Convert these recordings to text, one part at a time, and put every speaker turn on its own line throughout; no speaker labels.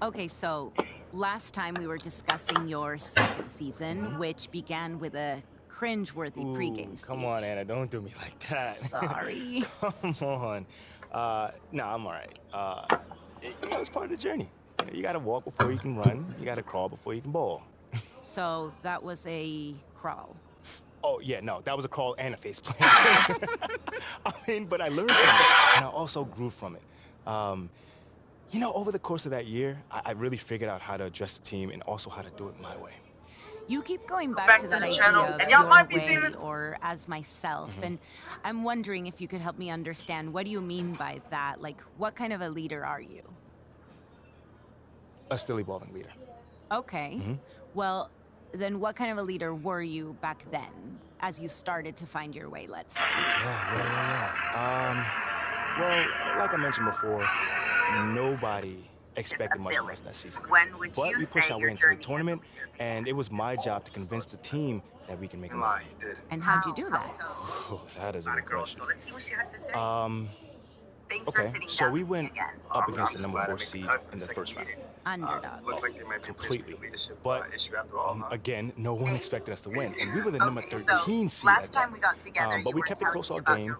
Okay, so last time we were discussing your second season, which began with a cringe-worthy pregame speech.
Come on, Anna, don't do me like that.
Sorry.
Come on. No, I'm all right. It's part of the journey. You gotta walk before you can run. You gotta crawl before you can ball.
So that was a crawl.
Oh, yeah, no, that was a crawl and a face plant. I mean, but I learned from it, and I also grew from it. Over the course of that year, I really figured out how to address the team and also how to do it my way.
You keep going back to that idea of your way or as myself, and I'm wondering if you could help me understand, what do you mean by that? Like, what kind of a leader are you?
A still evolving leader.
Okay. Well, then what kind of a leader were you back then, as you started to find your way, let's say?
Well, like I mentioned before, nobody expected much of us that season. But we pushed our way into the tournament, and it was my job to convince the team that we can make a run.
And how'd you do that?
Oh, that is a good question. Okay, so we went up against the number 4 seed in the first round.
Underdogs.
Completely. But, again, no one expected us to win. And we were the number 13 seed at that. But we kept it close all game.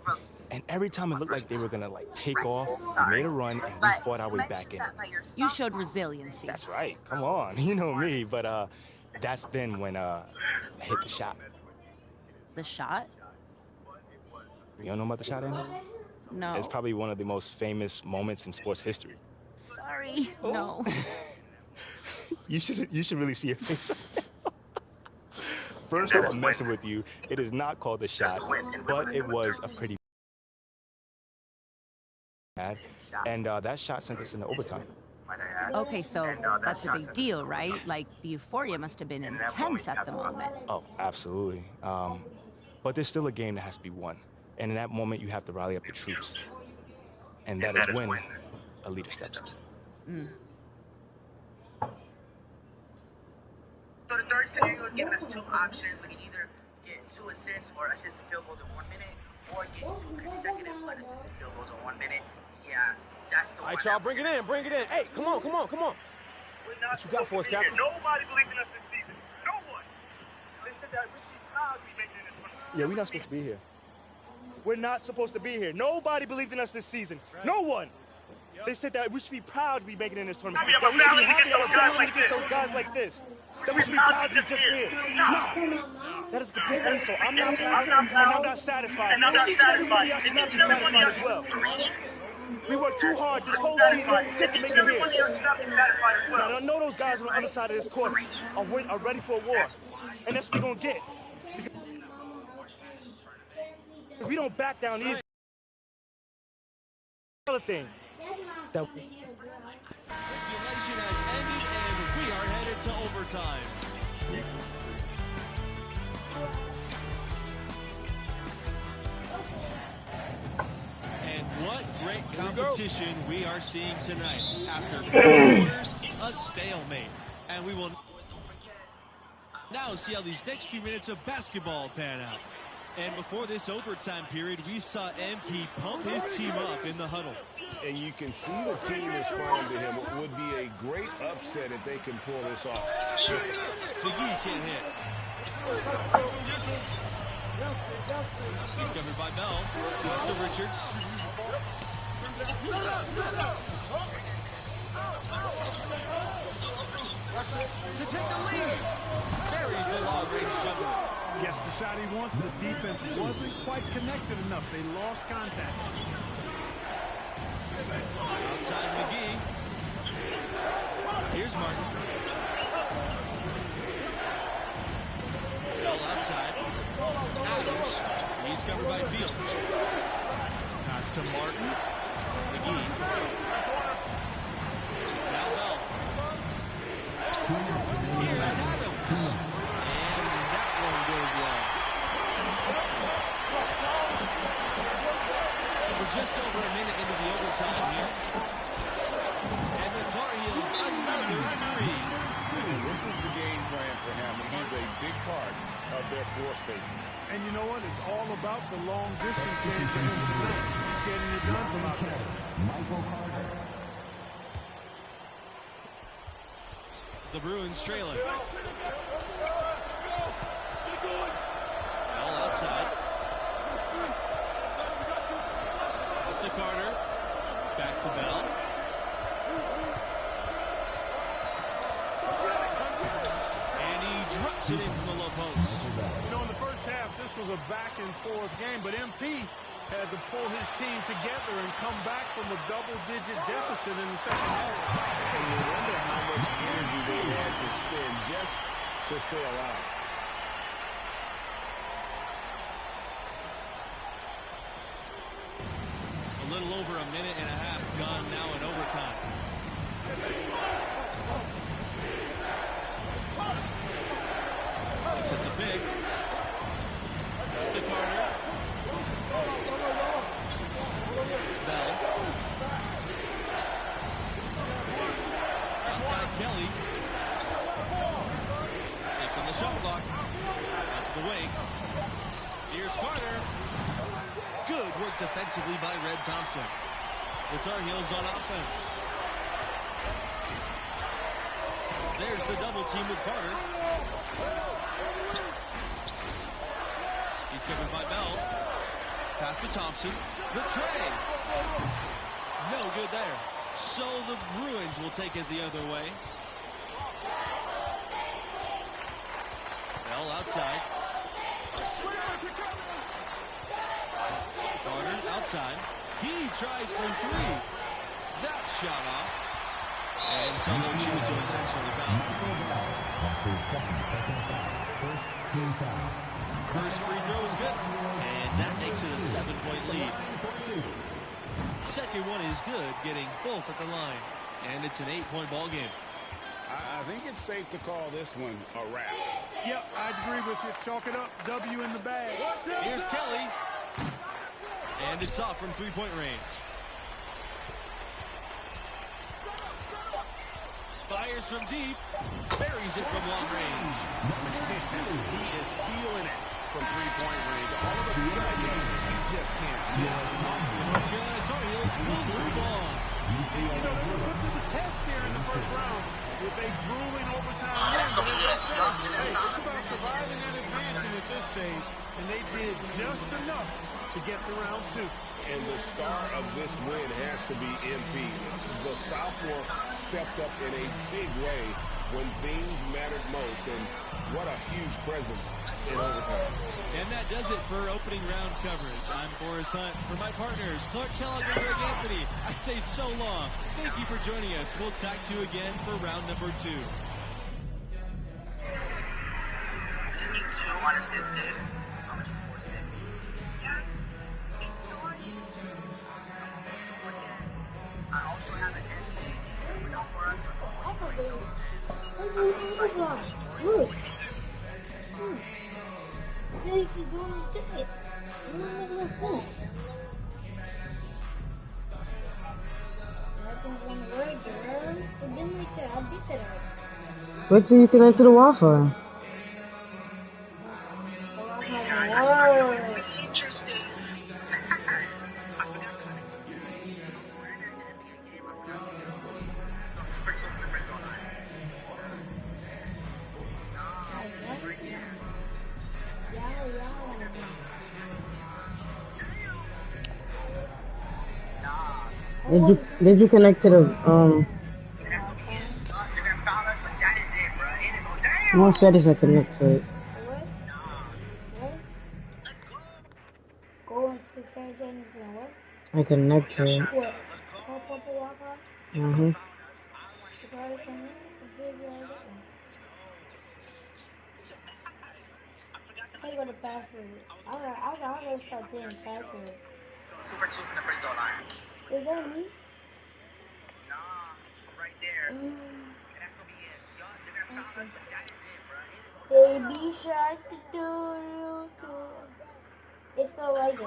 And every time it looked like they were going to, take off, we made a run, and we fought our way back in.
You showed resiliency.
That's right. Come on. You know me. But that's then when I hit the shot.
The shot?
You don't know about the shot, Anna?
No.
It's probably one of the most famous moments in sports history.
Sorry, no.
You should really see your face. First off, I'm messing with you. It is not called the shot, but it was a pretty bad. And that shot sent us into overtime.
Okay, so that's a big deal, right? Like, the euphoria must have been intense at the moment.
Oh, absolutely. But there's still a game that has to be won. And in that moment, you have to rally up the troops. And that is when a leader steps in.
So the third scenario is giving us 2 options. We can either get 2 assists or assist and field goals in 1 minute, or get 2 consecutive unassisted field goals in 1 minute. Yeah, that's the one.
All right, y'all, bring it in. Hey, come on. What you got for us, Captain?
Nobody believed in us this season. No one. They said that we should be proud to be making it in this tournament.
Yeah, we're not supposed to be here.
We're not supposed to be here. Nobody believed in us this season. Right. No one. Yep. They said that we should be proud to be making it in this tournament. That we should be happy that we're battling against those guys like this. That we should be proud to be just here. No. That is a complete insult. I'm not proud, and I'm not satisfied. And everybody else should not be satisfied as well. We worked too hard this whole season just to make it here. Now, I know those guys on the other side of this court are ready for a war. And that's what we're going to get. Because we don't back down easy. Other thing.
Regulation has ended, and we are headed to overtime. And what great competition we are seeing tonight. After 4 quarters, a stalemate. And we will now see how these next few minutes of basketball pan out. And before this overtime period, we saw MP pump his team up in the huddle.
And you can see the team respond to him. It would be a great upset if they can pull this off.
McGee can't hit. He's covered by Bell. Russell Richards. To take the lead. Buries the long-range jumper.
Gets the shot he wants. The defense wasn't quite connected enough. They lost contact.
Outside McGee. Here's Martin. Bell outside. Adams. He's covered by Fields. Pass to Martin. McGee. Now Bell. Here's Adams. We're just over a minute into the overtime here. And the Tar Heels another three.
This is the game plan for him. He's a big part of their floor spacing.
And you know what? It's all about the long distance game for him tonight. He's getting it done from out there.
The Bruins trailing. Bell outside. Pass to Carter. Back to Bell. And he drops it in from the low post.
You know, in the first half, this was a back-and-forth game, but MP had to pull his team together and come back from a double-digit deficit in the second half.
And you wonder how much energy they had to spend just to stay alive.
A little over a minute and a half gone now in overtime. This is the pick. That's to Carter. Bell. Outside Kelly. 6 on the shot clock. Out to the wing. Here's Carter. Good work defensively by Red Thompson. The Tar Heels on offense. There's the double team with Carter. He's covered by Bell. Pass to Thompson. The tray. No good there. So the Bruins will take it the other way. Bell outside. Carter outside. He tries for 3. That shot off. And so no choose to intentionally foul.
That's his second personal foul. First team foul.
First free throw is good. And that makes it a 7-point lead. Second one is good, getting both at the line. And it's an 8-point ball game.
I think it's safe to call this one a wrap.
Yep, I'd agree with you. Chalk it up. W in the bag.
Here's Kelly. And it's off from 3-point range. Fires from deep. Buries it from long range.
He is feeling it from 3-point range. All of a sudden, he just can't miss.
Carolina Tar Heels pull through ball.
You know, they were put to the test here in the first round with a grueling overtime win. But as I said, hey, it's about surviving and advancing at this stage. And they did just enough to get to round 2.
And the star of this win has to be MP. The sophomore stepped up in a big way when things mattered most, and what a huge presence in overtime.
And that does it for opening round coverage. I'm Forrest Hunt. For my partners, Clark Kellogg and Greg Anthony, I say so long. Thank you for joining us. We'll talk to you again for round number 2.
Just need 2 unassisted. How much is forced in? Yes. I also have an NBA. Not for us.
Look. He's doing his ticket.
Wait till you connect to the Wi-Fi. Did you connect to the what settings I connect to it? I connect to it.
I got a password. I'm gonna start doing password.
2 for 2 from the free throw line.
Is that me?
Nah, I'm right there. And that's gonna be it. Y'all, they're gonna foul us, but that is it, bro.
Baby shark, do. It's not like it.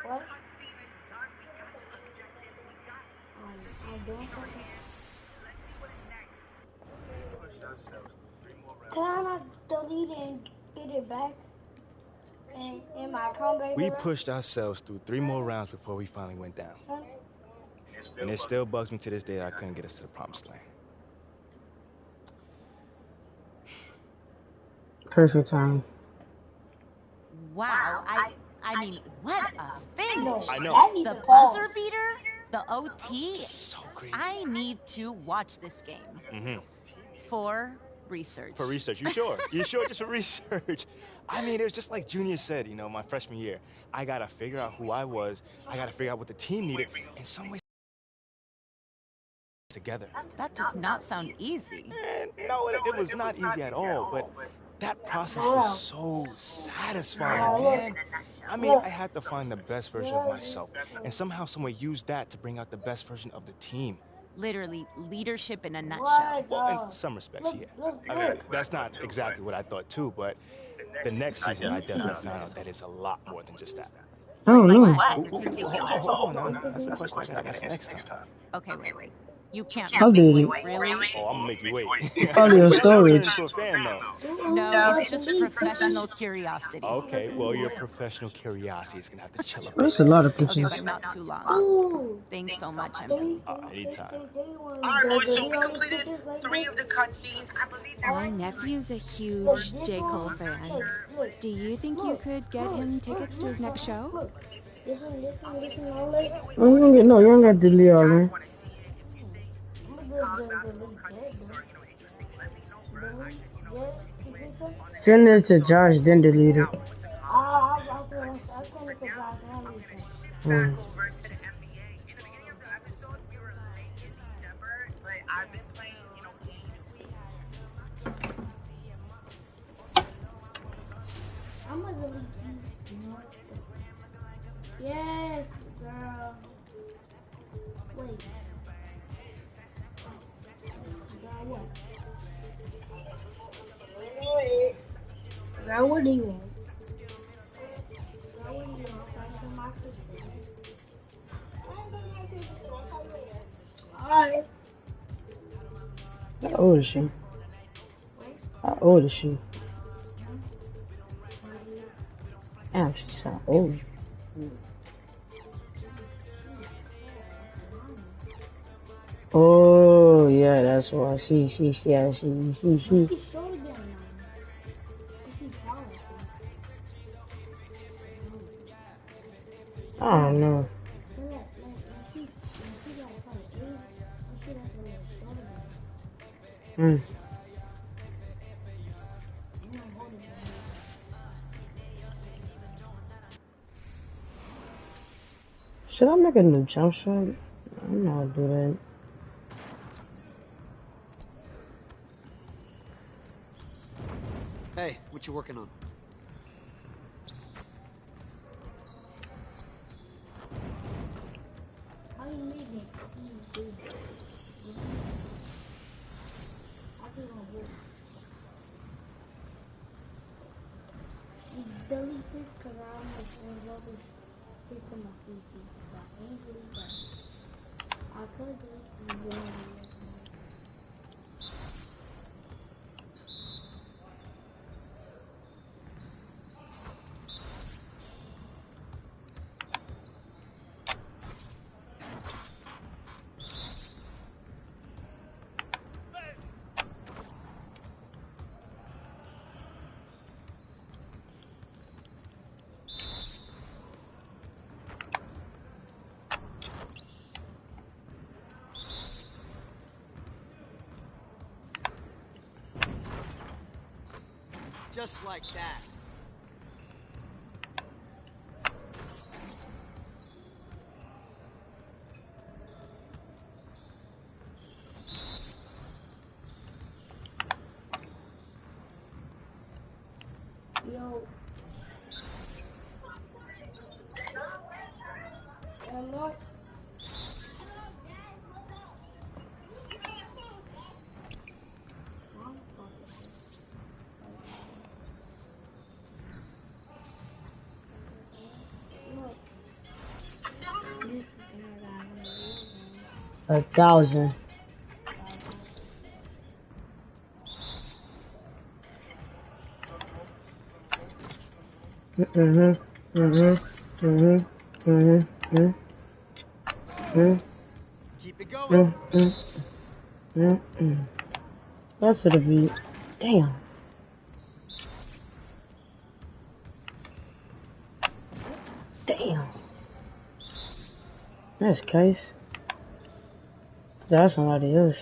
What? I'm doing something. Can I not delete it and get it back? In my comeback?
We pushed ourselves through 3 more rounds before we finally went down. And it still bugs me to this day that I couldn't get us to the promised land.
perfect time.
Wow, I mean, what a finish!
I know.
The buzzer beater, the OT.
So crazy.
I need to watch this game. For research.
For research, you sure? You sure just for research? I mean, it was just like Junior said, you know, my freshman year. I gotta figure out who I was. I gotta figure out what the team needed. In some ways, together.
That does not sound easy.
No, it was not easy at all, but that process was so satisfying, man. I mean, I had to find the best version of myself, and somehow, some way, use that to bring out the best version of the team.
Literally, leadership in a nutshell.
Well, in some respects, yeah. I mean, that's not exactly what I thought, too, but the next season, I definitely found out that it's a lot more than just that.
Oh, no.
Hold on, that's the question I gotta ask next time.
Okay, wait. You can't
How did it?
Really?
Oh, I'm gonna make you wait.
Oh, your storage.
Into a fan, though.
No, it's just professional curiosity.
Okay, well, your professional curiosity is gonna have to chill up.
That's a lot of
Okay,
pictures.
but not too long. Thanks so much, MP.
Anytime.
Alright, boys, so we completed 3 of the cutscenes. I believe there
My nephew's a huge J. Cole fan. Do you think you could get him tickets to his next show?
No, you don't got to delete all that. Send it to Josh, then delete it.
Yes, girl. Wait. Girl, what do you want? Alright.
How old is she? How old is she? Damn, she's so old. Oh yeah, that's why she. I don't know. Should I make a new jump shot? I'm not do that.
Hey, what you working on?
Delete this because I almost involved this in my PC. So I ain't delete that. I could delete it.
Just like that.
Yo. Hello.
$1,000.
Keep it going.
That's what it be. Damn. That's Case. That's somebody else.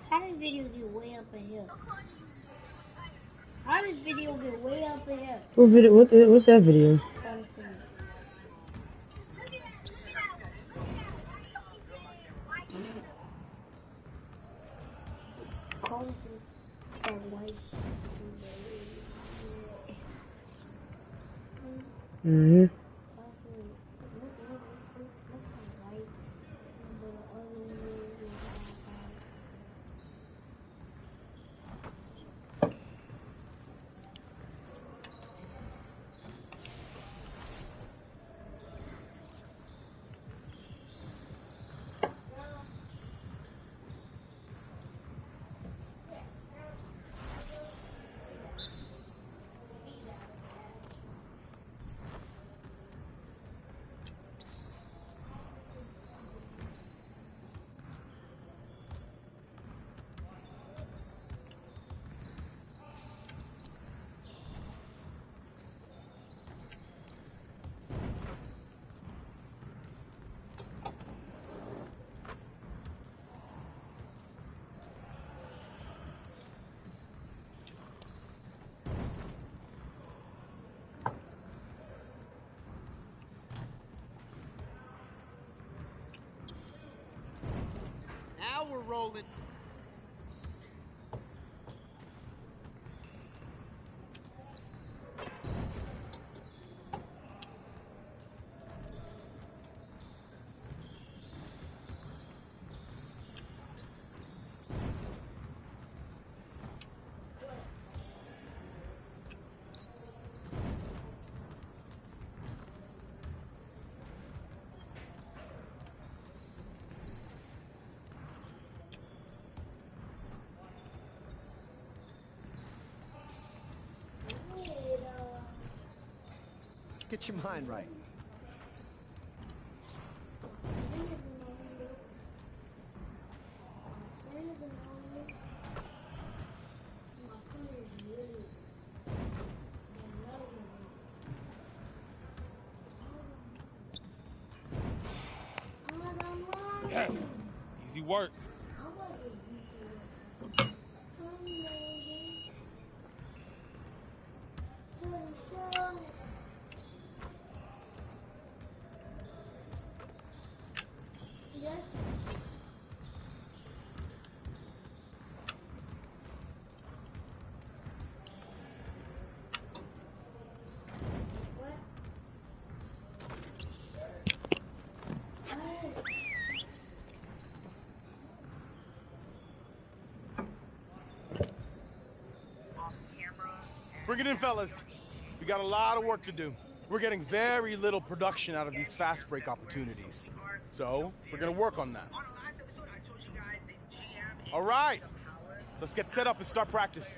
How did video get way up in here? How did video get way up in here?
What video? What's that video? Mm-hmm.
Now we're rolling. Get your mind right.
Yes. Easy work. Bring it in, fellas. We got a lot of work to do. We're getting very little production out of these fast break opportunities. So, we're gonna work on that. All right. Let's get set up and start practice.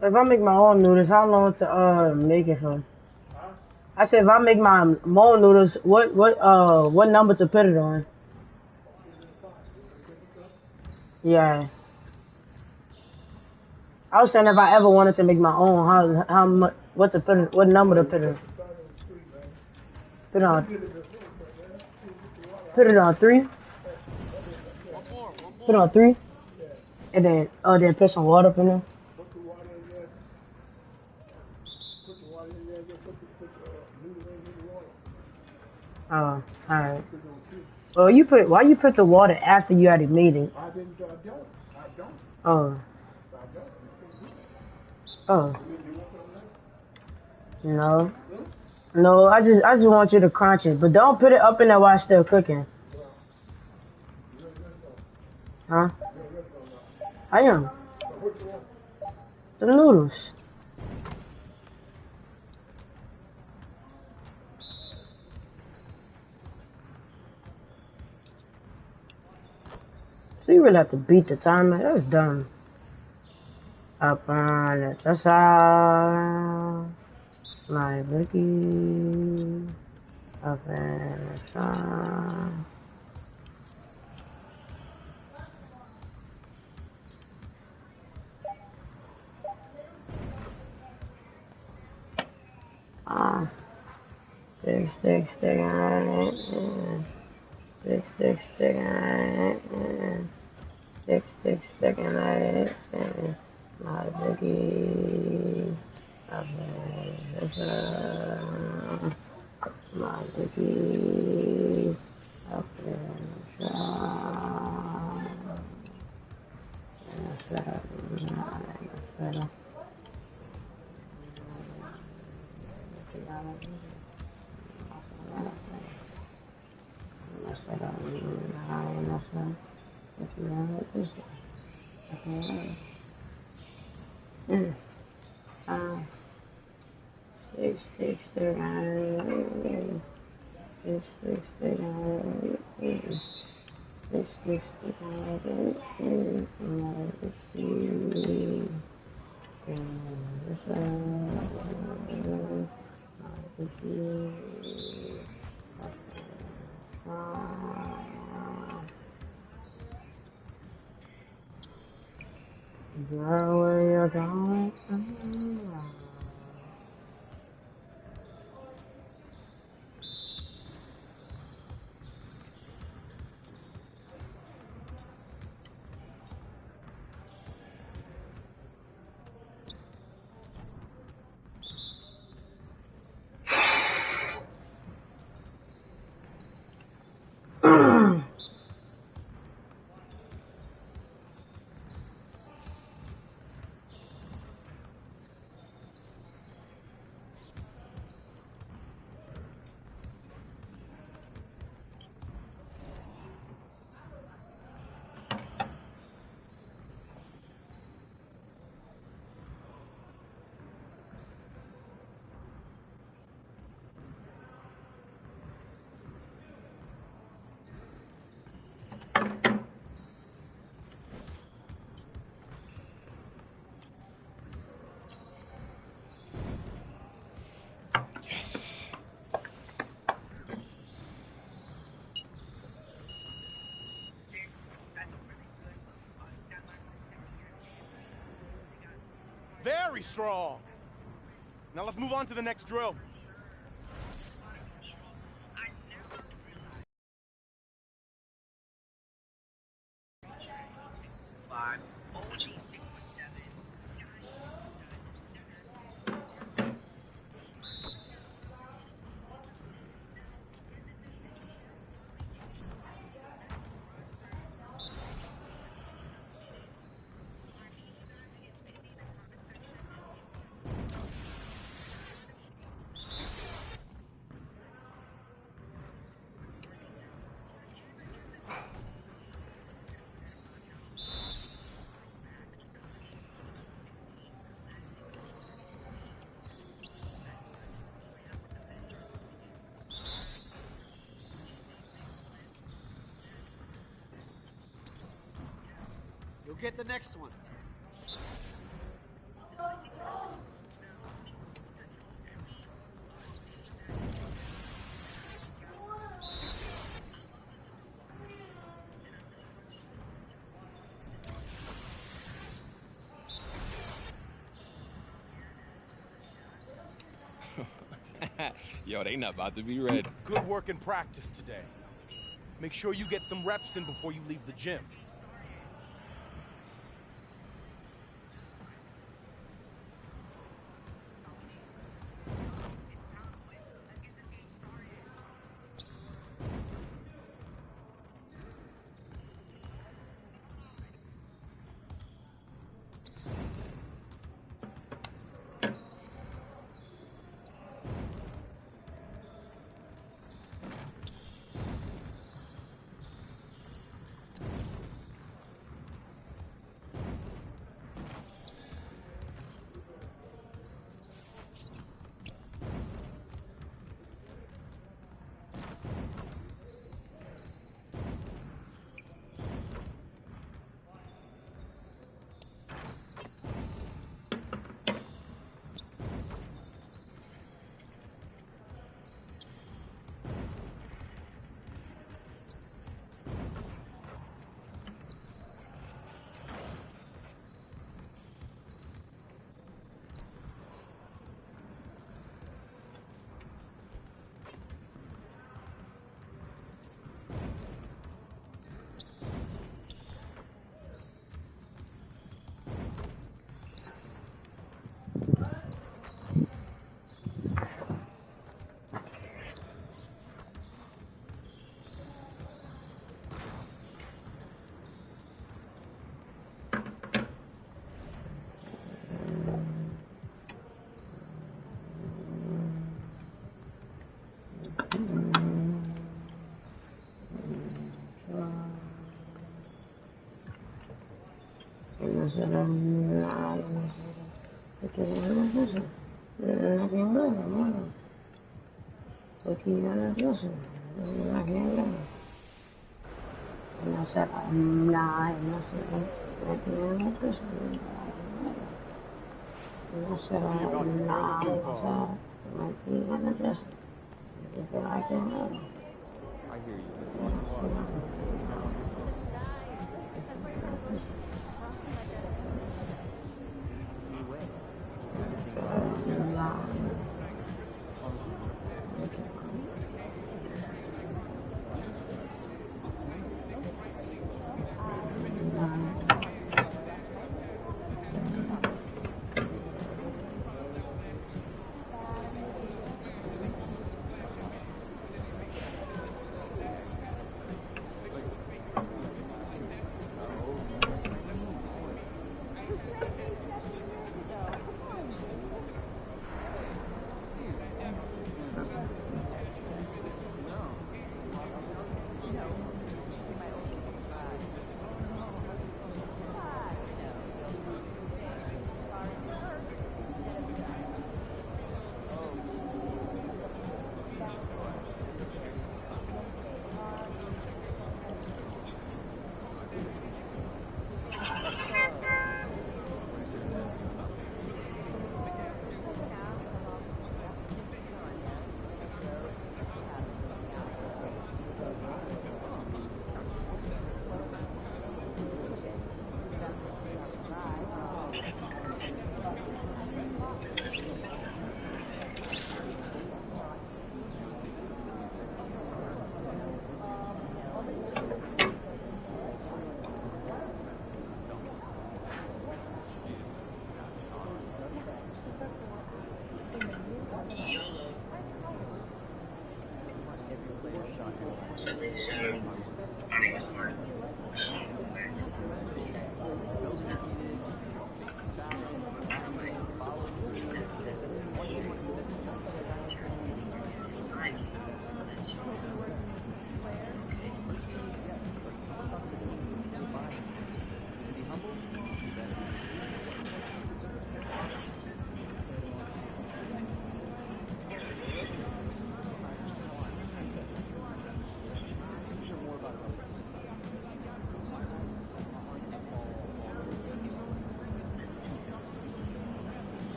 If I make my own noodles, how long to make it for? I said if I make my own noodles, what number to put it on? Yeah. I was saying if I ever wanted to make my own, how much, what to put it, what number to put it? Put it on 3. Put it on 3, and then put some water up in there. Oh, alright. Well, why you put the water after you already made it?
I don't.
Oh. Oh. No. No, I just want you to crunch it, but don't put it up in there while it's still cooking. Huh? I am. The noodles. So you really have to beat the timer? That's dumb. Up on it. That's how my Ricky. Up and it's on. Stick, on it. Stick on it. My Biggie. My Biggie. Up where you're going.
Very strong. Now let's move on to the next drill.
You'll get the next one.
Yo, they not about to be ready.
Good work in practice today. Make sure you get some reps in before you leave the gym.